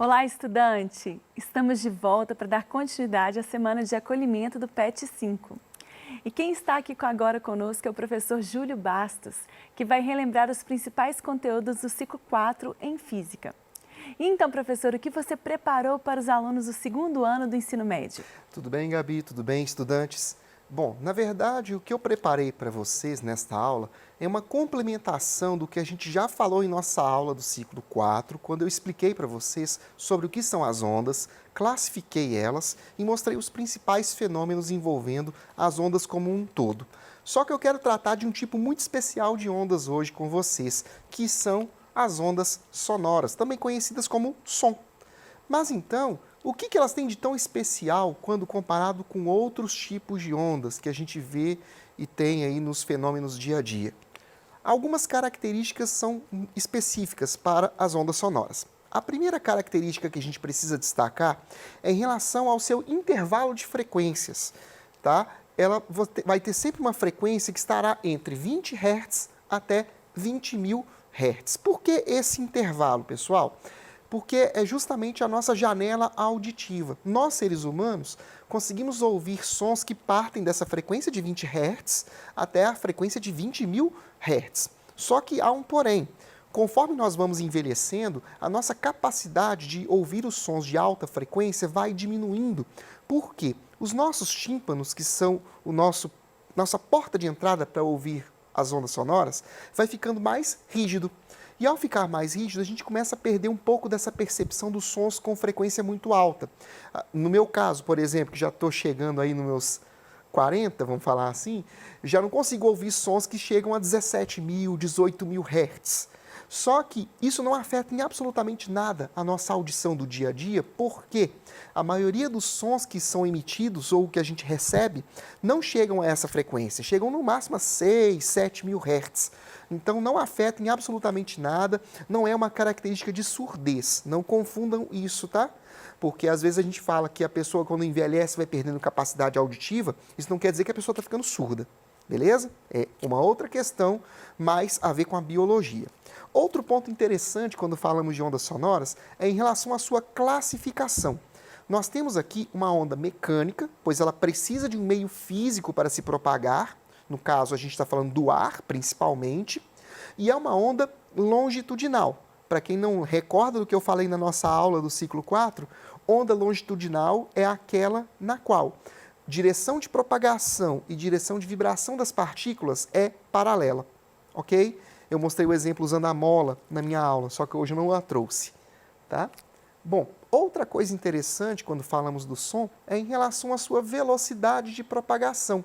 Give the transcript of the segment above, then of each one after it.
Olá, estudante! Estamos de volta para dar continuidade à semana de acolhimento do PET 5. E quem está aqui agora conosco é o professor Júlio Bastos, que vai relembrar os principais conteúdos do ciclo 4 em Física. Então, professor, o que você preparou para os alunos do segundo ano do ensino médio? Tudo bem, Gabi? Tudo bem, estudantes? Bom, na verdade, o que eu preparei para vocês nesta aula é uma complementação do que a gente já falou em nossa aula do ciclo 4, quando eu expliquei para vocês sobre o que são as ondas, classifiquei elas e mostrei os principais fenômenos envolvendo as ondas como um todo. Só que eu quero tratar de um tipo muito especial de ondas hoje com vocês, que são as ondas sonoras, também conhecidas como som. Mas então, o que elas têm de tão especial quando comparado com outros tipos de ondas que a gente vê e tem aí nos fenômenos dia a dia? Algumas características são específicas para as ondas sonoras. A primeira característica que a gente precisa destacar é em relação ao seu intervalo de frequências, tá? Ela vai ter sempre uma frequência que estará entre 20 Hz até 20.000 Hz. Por que esse intervalo, pessoal? Porque é justamente a nossa janela auditiva. Nós, seres humanos, conseguimos ouvir sons que partem dessa frequência de 20 Hz até a frequência de 20.000 Hz. Só que há um porém. Conforme nós vamos envelhecendo, a nossa capacidade de ouvir os sons de alta frequência vai diminuindo. Por quê? Os nossos tímpanos, que são nossa porta de entrada para ouvir as ondas sonoras, vai ficando mais rígido. E ao ficar mais rígido, a gente começa a perder um pouco dessa percepção dos sons com frequência muito alta. No meu caso, por exemplo, que já estou chegando aí nos meus 40, vamos falar assim, já não consigo ouvir sons que chegam a 17.000, 18.000 Hz. Só que isso não afeta em absolutamente nada a nossa audição do dia a dia, porque a maioria dos sons que são emitidos ou que a gente recebe não chegam a essa frequência, chegam no máximo a 6, 7.000 Hz. Então não afeta em absolutamente nada, não é uma característica de surdez, não confundam isso, tá? Porque às vezes a gente fala que a pessoa quando envelhece vai perdendo capacidade auditiva, isso não quer dizer que a pessoa está ficando surda, beleza? É uma outra questão, mais a ver com a biologia. Outro ponto interessante quando falamos de ondas sonoras é em relação à sua classificação. Nós temos aqui uma onda mecânica, pois ela precisa de um meio físico para se propagar, no caso a gente está falando do ar principalmente, e é uma onda longitudinal. Para quem não recorda do que eu falei na nossa aula do ciclo 4, onda longitudinal é aquela na qual direção de propagação e direção de vibração das partículas é paralela, ok? Eu mostrei o exemplo usando a mola na minha aula, só que hoje eu não a trouxe, tá? Bom, outra coisa interessante quando falamos do som é em relação à sua velocidade de propagação.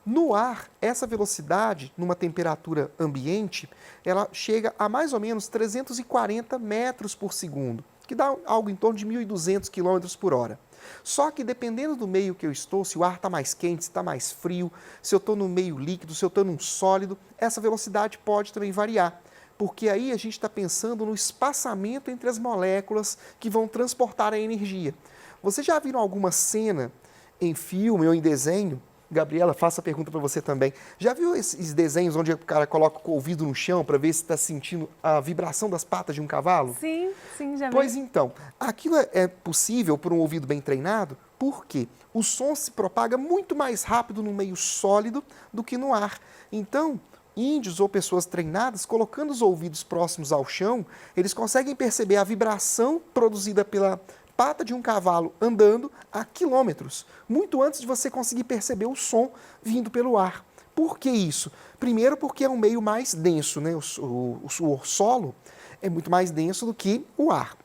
No ar, essa velocidade, numa temperatura ambiente, ela chega a mais ou menos 340 metros por segundo, que dá algo em torno de 1.200 km por hora. Só que dependendo do meio que eu estou, se o ar está mais quente, se está mais frio, se eu estou no meio líquido, se eu estou num sólido, essa velocidade pode também variar. Porque aí a gente está pensando no espaçamento entre as moléculas que vão transportar a energia. Vocês já viram alguma cena em filme ou em desenho? Gabriela, faço a pergunta para você também. Já viu esses desenhos onde o cara coloca o ouvido no chão para ver se está sentindo a vibração das patas de um cavalo? Sim, já vi. Pois então, aquilo é possível por um ouvido bem treinado, porque o som se propaga muito mais rápido no meio sólido do que no ar. Então, índios ou pessoas treinadas, colocando os ouvidos próximos ao chão, eles conseguem perceber a vibração produzida pela pata de um cavalo andando a quilômetros, muito antes de você conseguir perceber o som vindo pelo ar. Por que isso? Primeiro porque é um meio mais denso, né? O solo é muito mais denso do que o ar.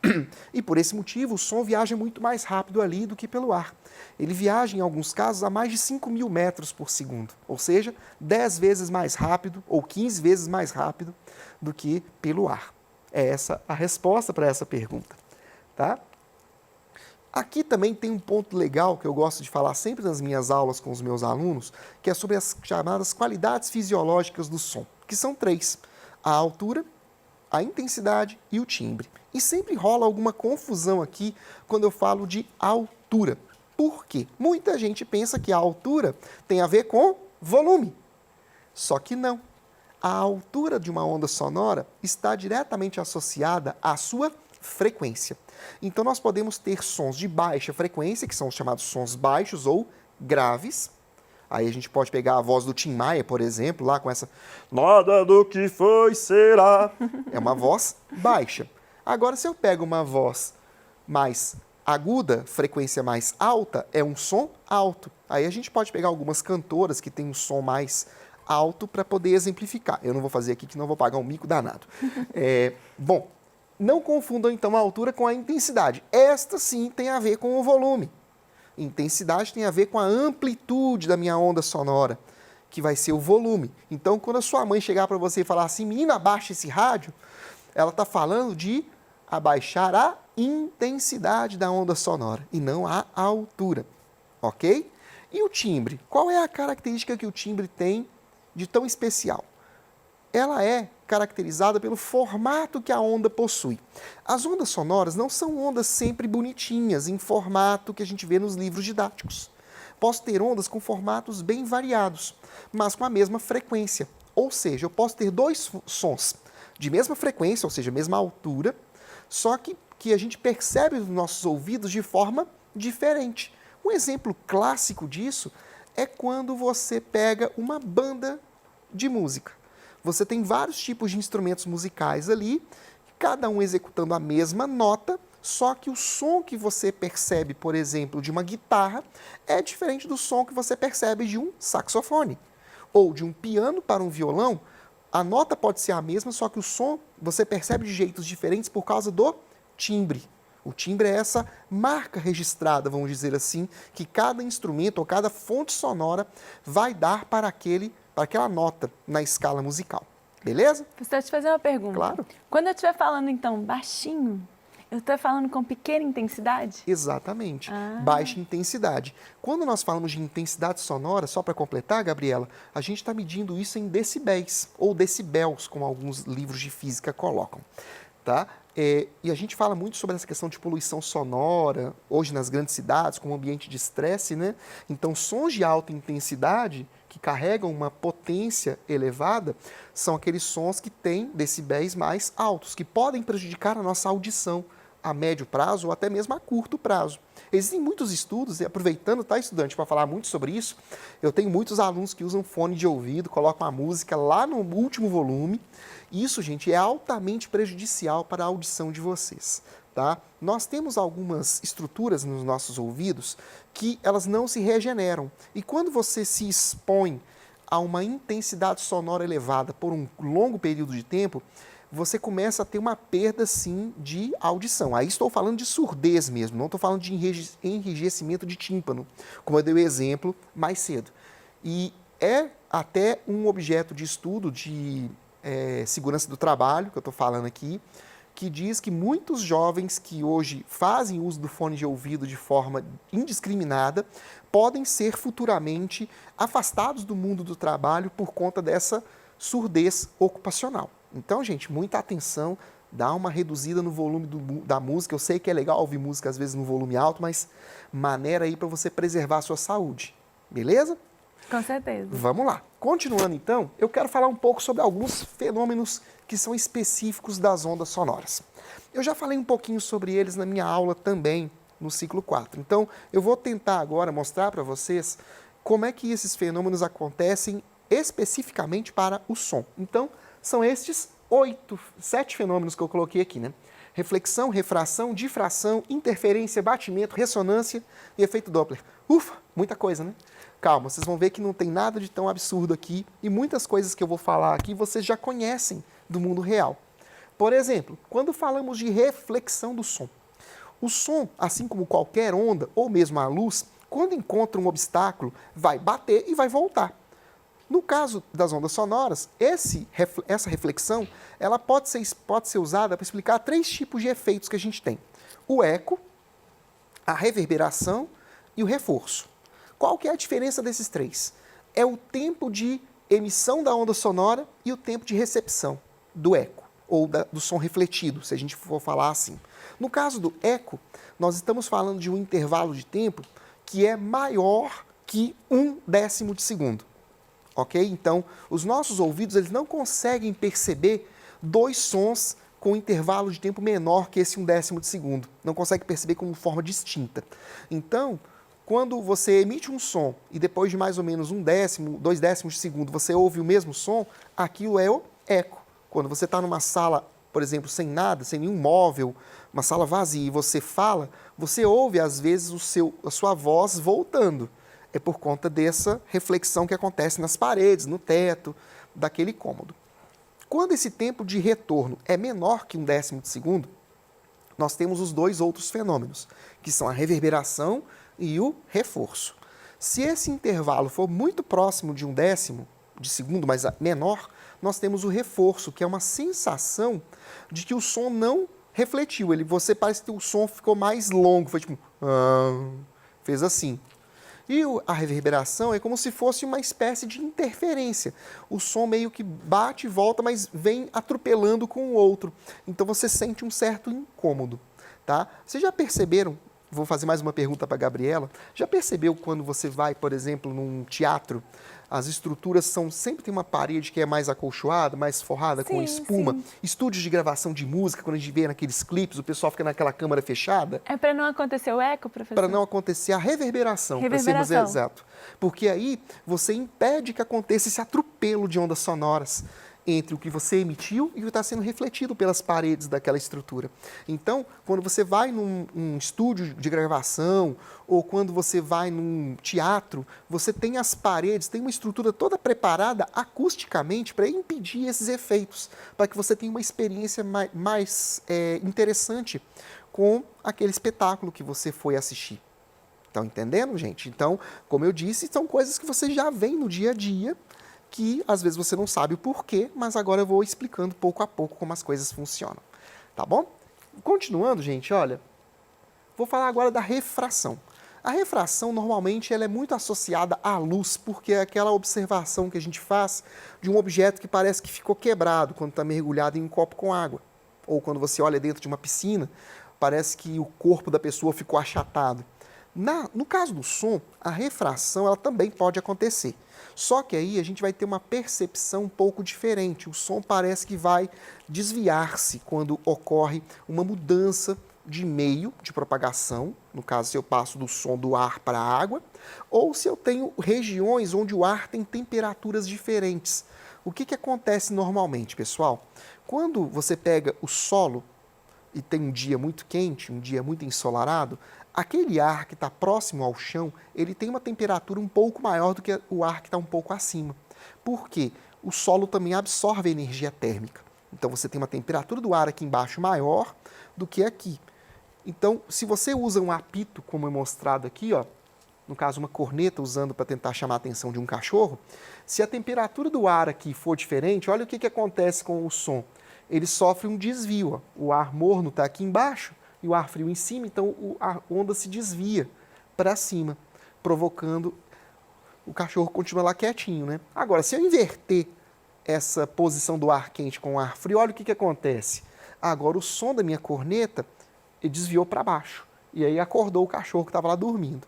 E por esse motivo o som viaja muito mais rápido ali do que pelo ar. Ele viaja, em alguns casos, a mais de 5.000 metros por segundo, ou seja, 10 vezes mais rápido ou 15 vezes mais rápido do que pelo ar. É essa a resposta para essa pergunta, tá? Aqui também tem um ponto legal que eu gosto de falar sempre nas minhas aulas com os meus alunos, que é sobre as chamadas qualidades fisiológicas do som, que são 3: a altura, a intensidade e o timbre. E sempre rola alguma confusão aqui quando eu falo de altura. Por quê? Muita gente pensa que a altura tem a ver com volume. Só que não. A altura de uma onda sonora está diretamente associada à sua frequência. Então, nós podemos ter sons de baixa frequência, que são os chamados sons baixos ou graves. Aí a gente pode pegar a voz do Tim Maia, por exemplo, lá com essa nada do que foi será. É uma voz baixa. Agora, se eu pego uma voz mais aguda, frequência mais alta, é um som alto. Aí a gente pode pegar algumas cantoras que têm um som mais alto para poder exemplificar. Eu não vou fazer aqui, que não vou pagar um mico danado. Bom, não confundam então a altura com a intensidade. Esta sim tem a ver com o volume. Intensidade tem a ver com a amplitude da minha onda sonora, que vai ser o volume. Então, quando a sua mãe chegar para você e falar assim, menina, abaixa esse rádio, ela está falando de abaixar a intensidade da onda sonora e não a altura, ok? E o timbre? Qual é a característica que o timbre tem de tão especial? Ela é caracterizada pelo formato que a onda possui. As ondas sonoras não são ondas sempre bonitinhas, em formato que a gente vê nos livros didáticos. Posso ter ondas com formatos bem variados, mas com a mesma frequência. Ou seja, eu posso ter dois sons de mesma frequência, ou seja, mesma altura, só que a gente percebe nos nossos ouvidos de forma diferente. Um exemplo clássico disso é quando você pega uma banda de música. Você tem vários tipos de instrumentos musicais ali, cada um executando a mesma nota, só que o som que você percebe, por exemplo, de uma guitarra, é diferente do som que você percebe de um saxofone. Ou de um piano para um violão, a nota pode ser a mesma, só que o som você percebe de jeitos diferentes por causa do timbre. O timbre é essa marca registrada, vamos dizer assim, que cada instrumento ou cada fonte sonora vai dar para aquela nota na escala musical. Beleza? Preciso te fazer uma pergunta. Claro. Quando eu estiver falando, então, baixinho, eu estou falando com pequena intensidade? Exatamente. Baixa intensidade. Quando nós falamos de intensidade sonora, só para completar, Gabriela, a gente está medindo isso em decibéis, ou decibéis, como alguns livros de física colocam. Tá? E a gente fala muito sobre essa questão de poluição sonora, hoje nas grandes cidades, com um ambiente de estresse, né? Então, sons de alta intensidade, que carregam uma potência elevada, são aqueles sons que têm decibéis mais altos, que podem prejudicar a nossa audição a médio prazo ou até mesmo a curto prazo. Existem muitos estudos, e aproveitando, tá, estudante, para falar muito sobre isso, eu tenho muitos alunos que usam fone de ouvido, colocam a música lá no último volume. Isso, gente, é altamente prejudicial para a audição de vocês. Tá? Nós temos algumas estruturas nos nossos ouvidos que elas não se regeneram. E quando você se expõe a uma intensidade sonora elevada por um longo período de tempo, você começa a ter uma perda, sim, de audição. Aí estou falando de surdez mesmo, não estou falando de enrijecimento de tímpano, como eu dei o exemplo mais cedo. E é até um objeto de estudo de segurança do trabalho, que eu estou falando aqui, que diz que muitos jovens que hoje fazem uso do fone de ouvido de forma indiscriminada podem ser futuramente afastados do mundo do trabalho por conta dessa surdez ocupacional. Então, gente, muita atenção, dá uma reduzida no volume da música. Eu sei que é legal ouvir música às vezes no volume alto, mas maneira aí para você preservar a sua saúde, beleza? Com certeza. Vamos lá. Continuando então, eu quero falar um pouco sobre alguns fenômenos que são específicos das ondas sonoras. Eu já falei um pouquinho sobre eles na minha aula também, no ciclo 4. Então, eu vou tentar agora mostrar para vocês como é que esses fenômenos acontecem especificamente para o som. Então, são estes 7 fenômenos que eu coloquei aqui, né? Reflexão, refração, difração, interferência, batimento, ressonância e efeito Doppler. Ufa, muita coisa, né? Calma, vocês vão ver que não tem nada de tão absurdo aqui e muitas coisas que eu vou falar aqui vocês já conhecem do mundo real. Por exemplo, quando falamos de reflexão do som, o som, assim como qualquer onda ou mesmo a luz, quando encontra um obstáculo, vai bater e vai voltar. No caso das ondas sonoras, essa reflexão ela pode ser usada para explicar 3 tipos de efeitos que a gente tem. O eco, a reverberação e o reforço. Qual que é a diferença desses 3? É o tempo de emissão da onda sonora e o tempo de recepção do eco, ou do som refletido, se a gente for falar assim. No caso do eco, nós estamos falando de um intervalo de tempo que é maior que 1/10 de segundo. Ok? Então, os nossos ouvidos eles não conseguem perceber 2 sons com um intervalo de tempo menor que esse 1/10 de segundo. Não consegue perceber como forma distinta. Então, quando você emite um som e depois de mais ou menos 1/10, 2/10 de segundo, você ouve o mesmo som, aquilo é o eco. Quando você está numa sala, por exemplo, sem nada, sem nenhum móvel, uma sala vazia e você fala, você ouve às vezes a sua voz voltando. É por conta dessa reflexão que acontece nas paredes, no teto, daquele cômodo. Quando esse tempo de retorno é menor que 1/10 de segundo, nós temos os dois outros fenômenos, que são a reverberação e o reforço. Se esse intervalo for muito próximo de 1/10 de segundo, mas menor, nós temos o reforço, que é uma sensação de que o som não refletiu. Você parece que o som ficou mais longo, foi tipo, fez assim. E a reverberação é como se fosse uma espécie de interferência. O som meio que bate e volta, mas vem atropelando com o outro. Então você sente um certo incômodo. Tá? Vocês já perceberam, vou fazer mais uma pergunta para a Gabriela, já percebeu quando você vai, por exemplo, num teatro, as estruturas sempre tem uma parede que é mais acolchoada, mais forrada, com espuma. Sim. Estúdios de gravação de música, quando a gente vê naqueles clipes, o pessoal fica naquela câmara fechada. É para não acontecer o eco, professor? Para não acontecer a reverberação, para sermos exatos. Porque aí você impede que aconteça esse atropelo de ondas sonoras entre o que você emitiu e o que está sendo refletido pelas paredes daquela estrutura. Então, quando você vai num estúdio de gravação ou quando você vai num teatro, você tem as paredes, tem uma estrutura toda preparada acusticamente para impedir esses efeitos, para que você tenha uma experiência mais interessante com aquele espetáculo que você foi assistir. Estão entendendo, gente? Então, como eu disse, são coisas que você já vê no dia a dia, que às vezes você não sabe o porquê, mas agora eu vou explicando pouco a pouco como as coisas funcionam. Tá bom? Continuando, gente, olha, vou falar agora da refração. A refração, normalmente, ela é muito associada à luz, porque é aquela observação que a gente faz de um objeto que parece que ficou quebrado quando está mergulhado em um copo com água. Ou quando você olha dentro de uma piscina, parece que o corpo da pessoa ficou achatado. No caso do som, a refração ela também pode acontecer. Só que aí a gente vai ter uma percepção um pouco diferente. O som parece que vai desviar-se quando ocorre uma mudança de meio de propagação, no caso se eu passo do som do ar para a água, ou se eu tenho regiões onde o ar tem temperaturas diferentes. O que acontece normalmente, pessoal? Quando você pega o solo e tem um dia muito quente, um dia muito ensolarado, aquele ar que está próximo ao chão, ele tem uma temperatura um pouco maior do que o ar que está um pouco acima. Por quê? O solo também absorve energia térmica. Então você tem uma temperatura do ar aqui embaixo maior do que aqui. Então, se você usa um apito, como é mostrado aqui, ó, no caso uma corneta usando para tentar chamar a atenção de um cachorro, se a temperatura do ar aqui for diferente, olha o que acontece com o som. Ele sofre um desvio. Ó. O ar morno está aqui embaixo e o ar frio em cima, então a onda se desvia para cima, provocando o cachorro continuar lá quietinho, né? Agora, se eu inverter essa posição do ar quente com o ar frio, olha o que acontece. Agora o som da minha corneta desviou para baixo e aí acordou o cachorro que estava lá dormindo.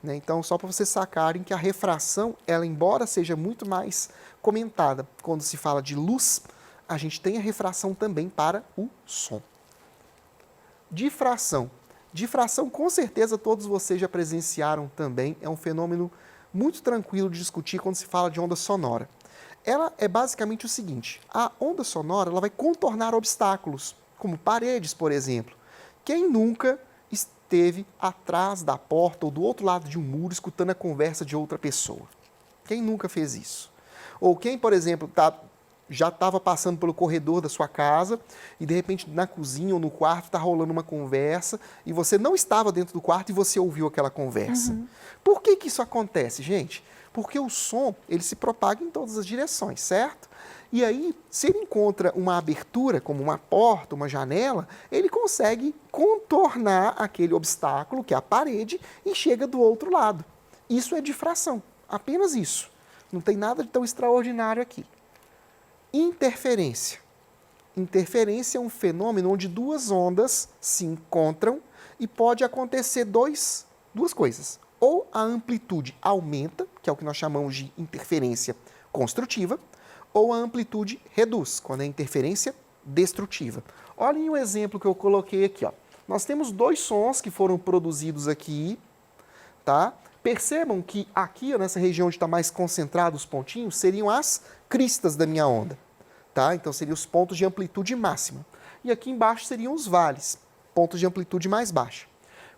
Né? Então, só para vocês sacarem que a refração, ela embora seja muito mais comentada quando se fala de luz, a gente tem a refração também para o som. Difração. Difração, com certeza, todos vocês já presenciaram também. É um fenômeno muito tranquilo de discutir quando se fala de onda sonora. Ela é basicamente o seguinte, a onda sonora ela vai contornar obstáculos, como paredes, por exemplo. Quem nunca esteve atrás da porta ou do outro lado de um muro escutando a conversa de outra pessoa? Quem nunca fez isso? Ou quem, por exemplo, já estava passando pelo corredor da sua casa e, de repente, na cozinha ou no quarto está rolando uma conversa e você não estava dentro do quarto e você ouviu aquela conversa. Por que isso acontece, gente? Porque o som ele se propaga em todas as direções, certo? E aí, se ele encontra uma abertura, como uma porta, uma janela, ele consegue contornar aquele obstáculo, que é a parede, e chega do outro lado. Isso é difração, apenas isso. Não tem nada de tão extraordinário aqui. Interferência. Interferência é um fenômeno onde duas ondas se encontram e pode acontecer duas coisas. Ou a amplitude aumenta, que é o que nós chamamos de interferência construtiva, ou a amplitude reduz, quando é interferência destrutiva. Olhem o exemplo que eu coloquei aqui, ó. Nós temos dois sons que foram produzidos aqui, tá? Percebam que aqui, nessa região onde está mais concentrado os pontinhos, seriam as cristas da minha onda, tá? Então, seriam os pontos de amplitude máxima. E aqui embaixo seriam os vales, pontos de amplitude mais baixa.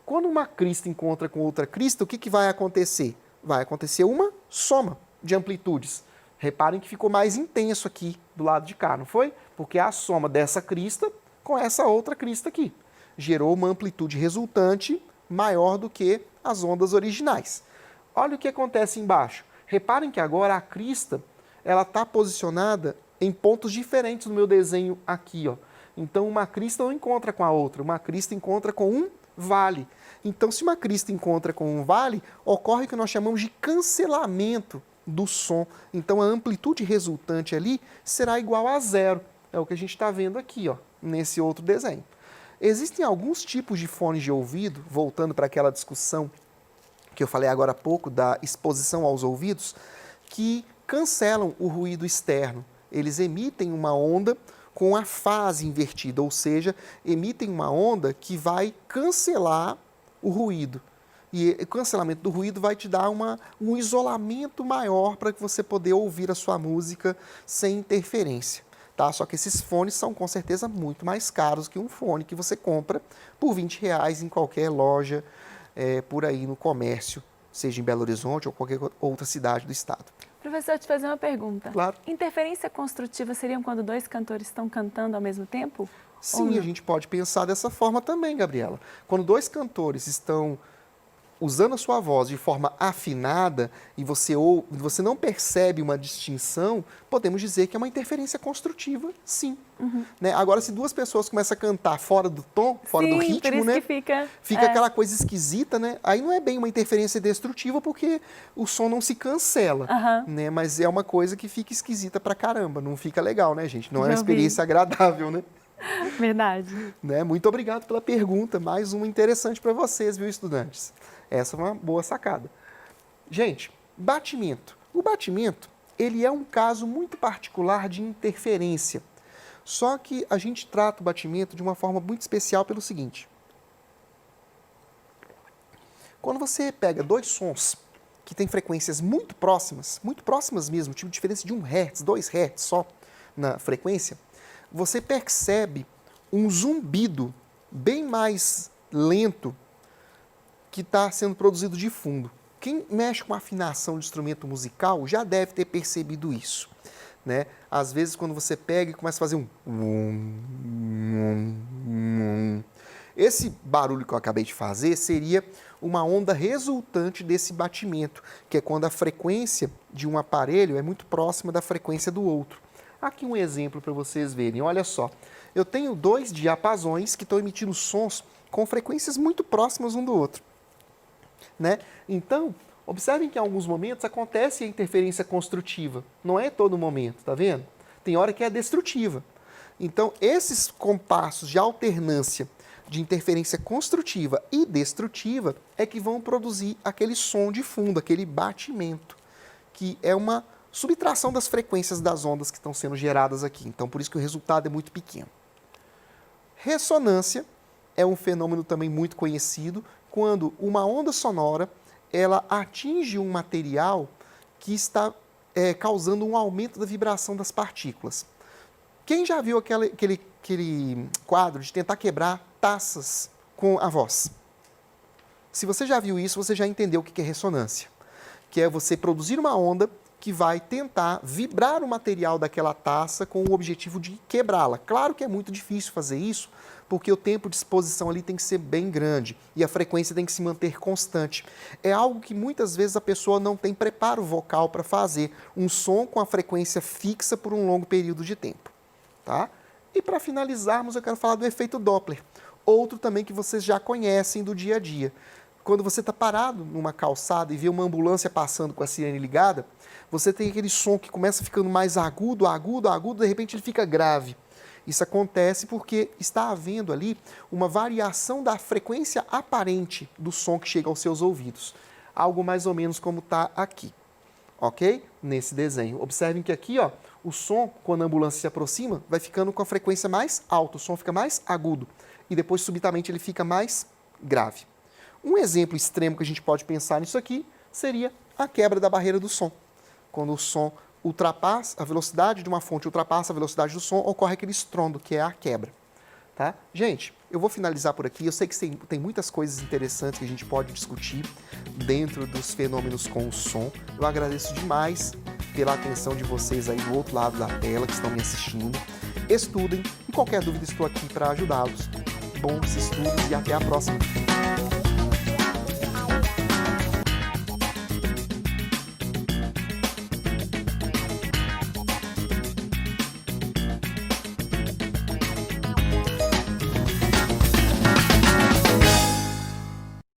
Quando uma crista encontra com outra crista, o que vai acontecer? Vai acontecer uma soma de amplitudes. Reparem que ficou mais intenso aqui do lado de cá, não foi? Porque é a soma dessa crista com essa outra crista aqui. Gerou uma amplitude resultante maior do que as ondas originais. Olha o que acontece embaixo. Reparem que agora a crista ela está posicionada em pontos diferentes no meu desenho aqui, ó. Então uma crista não encontra com a outra, uma crista encontra com um vale. Então se uma crista encontra com um vale, ocorre o que nós chamamos de cancelamento do som. Então a amplitude resultante ali será igual a zero. É o que a gente está vendo aqui, ó, nesse outro desenho. Existem alguns tipos de fones de ouvido, voltando para aquela discussão que eu falei agora há pouco, da exposição aos ouvidos, que cancelam o ruído externo. Eles emitem uma onda com a fase invertida, ou seja, emitem uma onda que vai cancelar o ruído. E o cancelamento do ruído vai te dar um isolamento maior para que você poder ouvir a sua música sem interferência. Tá? Só que esses fones são com certeza muito mais caros que um fone que você compra por R$20 em qualquer loja por aí no comércio, seja em Belo Horizonte ou qualquer outra cidade do estado. Professor, te fazer uma pergunta. Claro. Interferência construtiva seriam quando dois cantores estão cantando ao mesmo tempo? Sim, a gente pode pensar dessa forma também, Gabriela. Quando dois cantores estão usando a sua voz de forma afinada e você não percebe uma distinção, podemos dizer que é uma interferência construtiva, sim. Né? Agora, se duas pessoas começam a cantar fora do tom, fora do ritmo, por isso né? que fica aquela coisa esquisita, né? Aí não é bem uma interferência destrutiva porque o som não se cancela, né? Mas é uma coisa que fica esquisita pra caramba, não fica legal, né, gente? Não é uma experiência agradável, né? Verdade. Né? Muito obrigado pela pergunta, mais uma interessante para vocês, viu, estudantes? Essa é uma boa sacada. Gente, batimento. O batimento, ele é um caso muito particular de interferência. Só que a gente trata o batimento de uma forma muito especial pelo seguinte. Quando você pega dois sons que têm frequências muito próximas mesmo, tipo diferença de 1 Hz, 2 Hz só na frequência, você percebe um zumbido bem mais lento que está sendo produzido de fundo. Quem mexe com afinação de instrumento musical já deve ter percebido isso, né? Às vezes, quando você pega e começa a fazer esse barulho que eu acabei de fazer seria uma onda resultante desse batimento, que é quando a frequência de um aparelho é muito próxima da frequência do outro. Aqui um exemplo para vocês verem. Olha só, eu tenho dois diapasões que estão emitindo sons com frequências muito próximas um do outro. Né? Então, observem que em alguns momentos acontece a interferência construtiva. Não é todo momento, tá vendo? Tem hora que é destrutiva. Então, esses compassos de alternância de interferência construtiva e destrutiva é que vão produzir aquele som de fundo, aquele batimento, que é uma subtração das frequências das ondas que estão sendo geradas aqui. Então, por isso que o resultado é muito pequeno. Ressonância é um fenômeno também muito conhecido, quando uma onda sonora ela atinge um material que está causando um aumento da vibração das partículas. Quem já viu aquele quadro de tentar quebrar taças com a voz? Se você já viu isso, você já entendeu o que é ressonância, que é você produzir uma onda que vai tentar vibrar o material daquela taça com o objetivo de quebrá-la. Claro que é muito difícil fazer isso, porque o tempo de exposição ali tem que ser bem grande e a frequência tem que se manter constante. É algo que muitas vezes a pessoa não tem preparo vocal para fazer um som com a frequência fixa por um longo período de tempo. Tá? E para finalizarmos, eu quero falar do efeito Doppler, outro também que vocês já conhecem do dia a dia. Quando você está parado numa calçada e vê uma ambulância passando com a sirene ligada, você tem aquele som que começa ficando mais agudo, agudo, agudo, de repente ele fica grave. Isso acontece porque está havendo ali uma variação da frequência aparente do som que chega aos seus ouvidos. Algo mais ou menos como está aqui. ok? Nesse desenho. Observem que aqui, ó, o som, quando a ambulância se aproxima, vai ficando com a frequência mais alta, o som fica mais agudo e depois, subitamente, ele fica mais grave. Um exemplo extremo que a gente pode pensar nisso aqui seria a quebra da barreira do som. Quando o som ultrapassa, a velocidade de uma fonte ultrapassa a velocidade do som, ocorre aquele estrondo, que é a quebra. Tá? Gente, eu vou finalizar por aqui. Eu sei que tem muitas coisas interessantes que a gente pode discutir dentro dos fenômenos com o som. Eu agradeço demais pela atenção de vocês aí do outro lado da tela que estão me assistindo. Estudem e qualquer dúvida estou aqui para ajudá-los. Bons estudos e até a próxima!